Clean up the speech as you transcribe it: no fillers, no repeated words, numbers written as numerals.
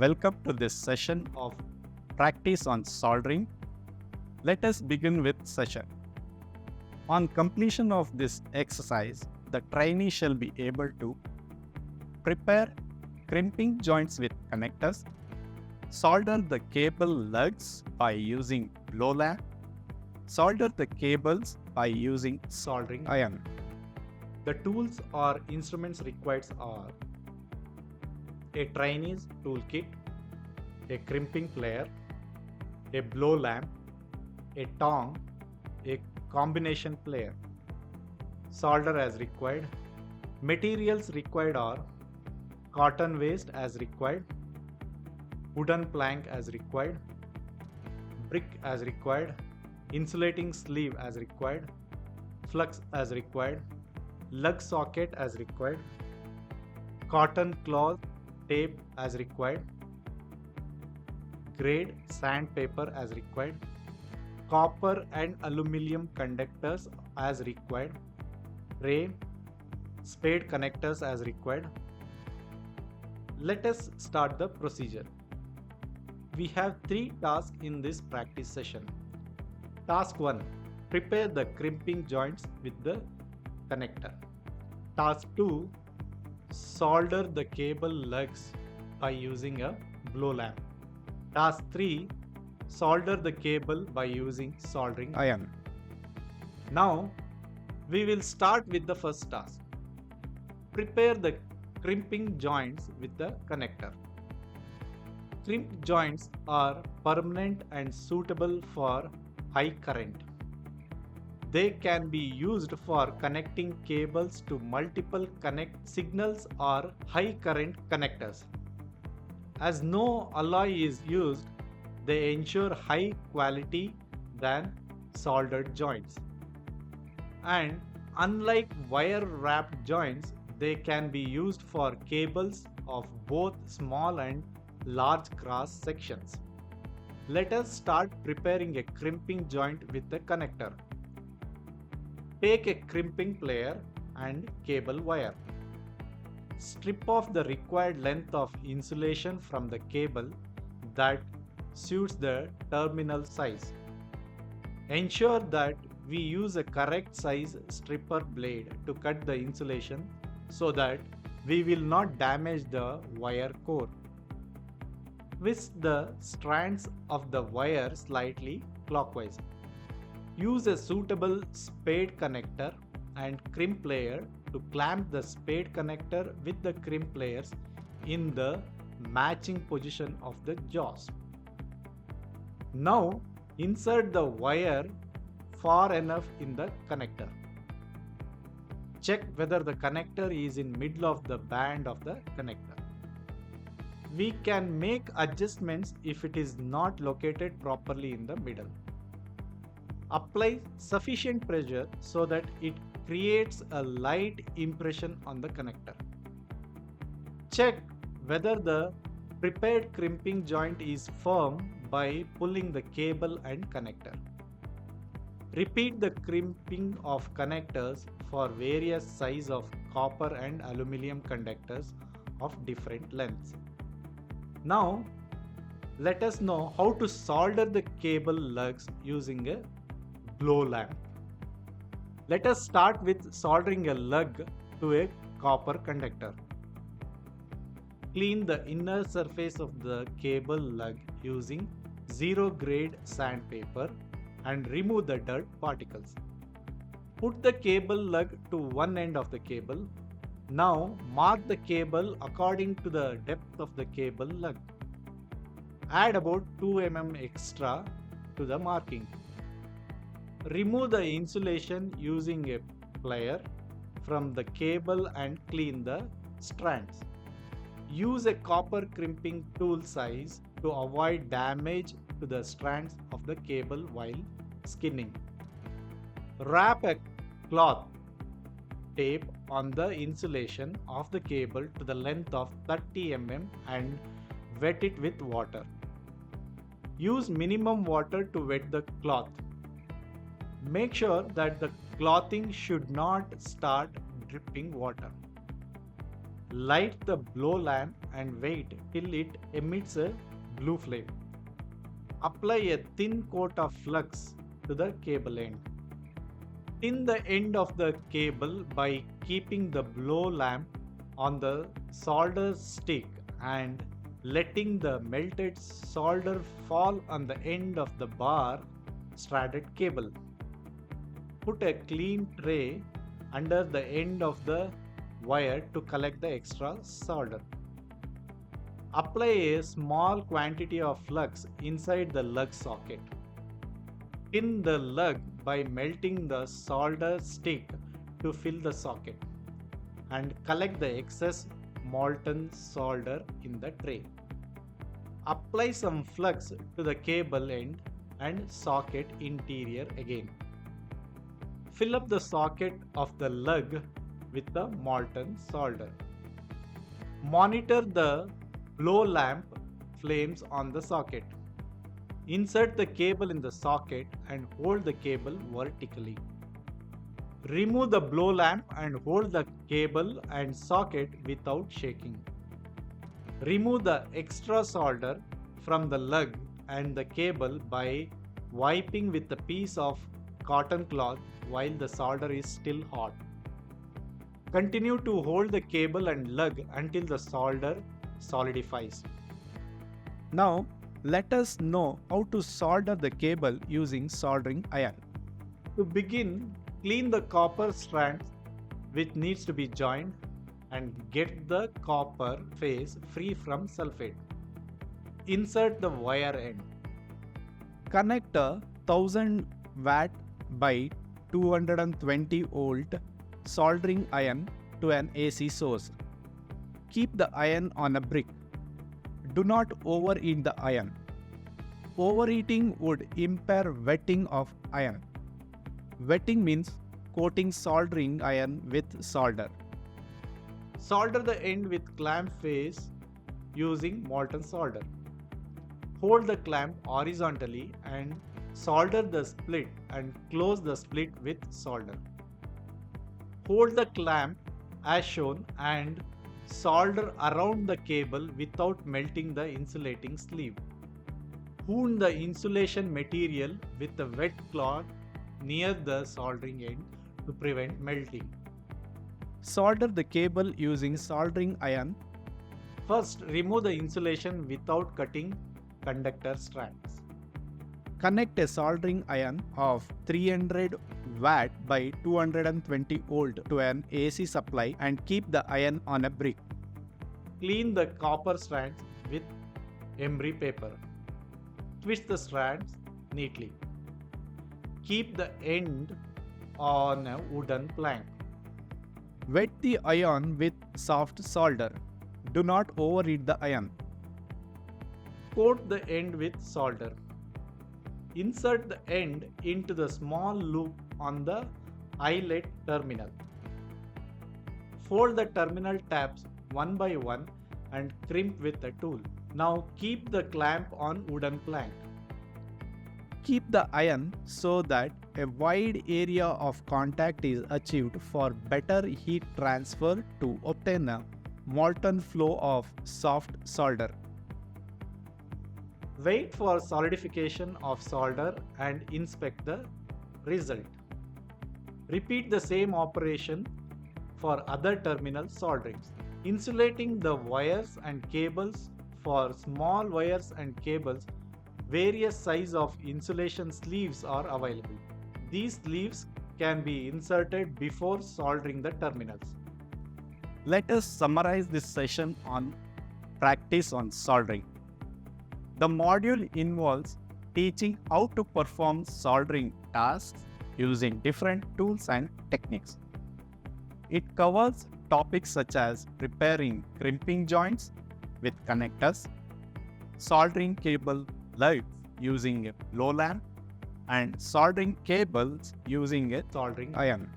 welcome to this session of practice on soldering. Let us begin with session. On completion of this exercise, the trainee shall be able to prepare crimping joints with connectors, solder the cable lugs by using blow lamp, solder the cables by using soldering iron. The tools or instruments required are a trainee's toolkit, a crimping plier, a blow lamp, a tong, a combination plier. Solder as required. Materials required are cotton waste as required, wooden plank as required, brick as required, insulating sleeve as required, flux as required, lug socket as required, cotton cloth tape as required, grade sandpaper as required, copper and aluminum conductors as required, ray, spade connectors as required. Let us start the procedure. We have 3 tasks in this practice session. Task 1. Prepare the crimping joints with the connector. Task 2. Solder the cable lugs by using a blow lamp. Task 3. Solder the cable by using soldering Iron. Now, we will start with the first task. Prepare the crimping joints with the connector. Crimped joints are permanent and suitable for high current. They can be used for connecting cables to multiple connect signals or high current connectors. As no alloy is used, they ensure high quality than soldered joints. And unlike wire wrapped joints, they can be used for cables of both small and large cross sections. Let us start preparing a crimping joint with the connector. Take a crimping plier and cable wire. Strip off the required length of insulation from the cable that suits the terminal size. Ensure that we use a correct size stripper blade to cut the insulation so that we will not damage the wire core. Twist the strands of the wire slightly clockwise. Use a suitable spade connector and crimp plier to clamp the spade connector with the crimp pliers in the matching position of the jaws. Now insert the wire far enough in the connector. Check whether the connector is in middle of the band of the connector. We can make adjustments if it is not located properly in the middle. Apply sufficient pressure so that it creates a light impression on the connector. Check whether the prepared crimping joint is firm by pulling the cable and connector. Repeat the crimping of connectors for various size of copper and aluminum conductors of different lengths. Now, let us know how to solder the cable lugs using a blow lamp. Let us start with soldering a lug to a copper conductor. Clean the inner surface of the cable lug using 0 grade sandpaper and remove the dirt particles. Put the cable lug to one end of the cable. Now mark the cable according to the depth of the cable lug. Add about 2 mm extra to the marking. Remove the insulation using a plier from the cable and clean the strands. Use a copper crimping tool size to avoid damage to the strands of the cable while skinning. Wrap a cloth tape on the insulation of the cable to the length of 30 mm and wet it with water. Use minimum water to wet the cloth. Make sure that the clothing should not start dripping water. Light the blow lamp and wait till it emits a blue flame. Apply a thin coat of flux to the cable end. Thin the end of the cable by keeping the blow lamp on the solder stick and letting the melted solder fall on the end of the bar stradded cable. Put a clean tray under the end of the wire to collect the extra solder. Apply a small quantity of flux inside the lug socket. Tin the lug by melting the solder stick to fill the socket and collect the excess molten solder in the tray. Apply some flux to the cable end and socket interior again. Fill up the socket of the lug with the molten solder. Monitor the blow lamp flames on the socket. Insert the cable in the socket and hold the cable vertically. Remove the blow lamp and hold the cable and socket without shaking. Remove the extra solder from the lug and the cable by wiping with a piece of cotton cloth while the solder is still hot. Continue to hold the cable and lug until the solder solidifies. Now, let us know how to solder the cable using soldering iron. To begin, clean the copper strands which needs to be joined and get the copper face free from sulfate. Insert the wire end. Connect a 1000 watt by 220 volt soldering iron to an AC source. Keep the iron on a brick. Do not overheat the iron. Overheating would impair wetting of iron. Wetting means coating soldering iron with solder. Solder the end with clamp face using molten solder. Hold the clamp horizontally and solder the split and close the split with solder. Hold the clamp as shown and solder around the cable without melting the insulating sleeve. Wound the insulation material with a wet cloth near the soldering end to prevent melting. Solder the cable using soldering iron. First, remove the insulation without cutting conductor strands. Connect a soldering iron of 300 watt by 220 volt to an AC supply and keep the iron on a brick. Clean the copper strands with emery paper. Twist the strands neatly. Keep the end on a wooden plank. Wet the iron with soft solder. Do not overheat the iron. Coat the end with solder. Insert the end into the small loop on the eyelet terminal. Fold the terminal tabs one by one and crimp with a tool. Now keep the clamp on wooden plank. Keep the iron so that a wide area of contact is achieved for better heat transfer to obtain a molten flow of soft solder. Wait for solidification of solder and inspect the result. Repeat the same operation for other terminal solderings. Insulating the wires and cables. For small wires and cables, various size of insulation sleeves are available. These sleeves can be inserted before soldering the terminals. Let us summarize this session on practice on soldering. The module involves teaching how to perform soldering tasks using different tools and techniques. It covers topics such as repairing crimping joints with connectors, soldering cable lugs using a blow lamp, and soldering cables using a Soldering iron.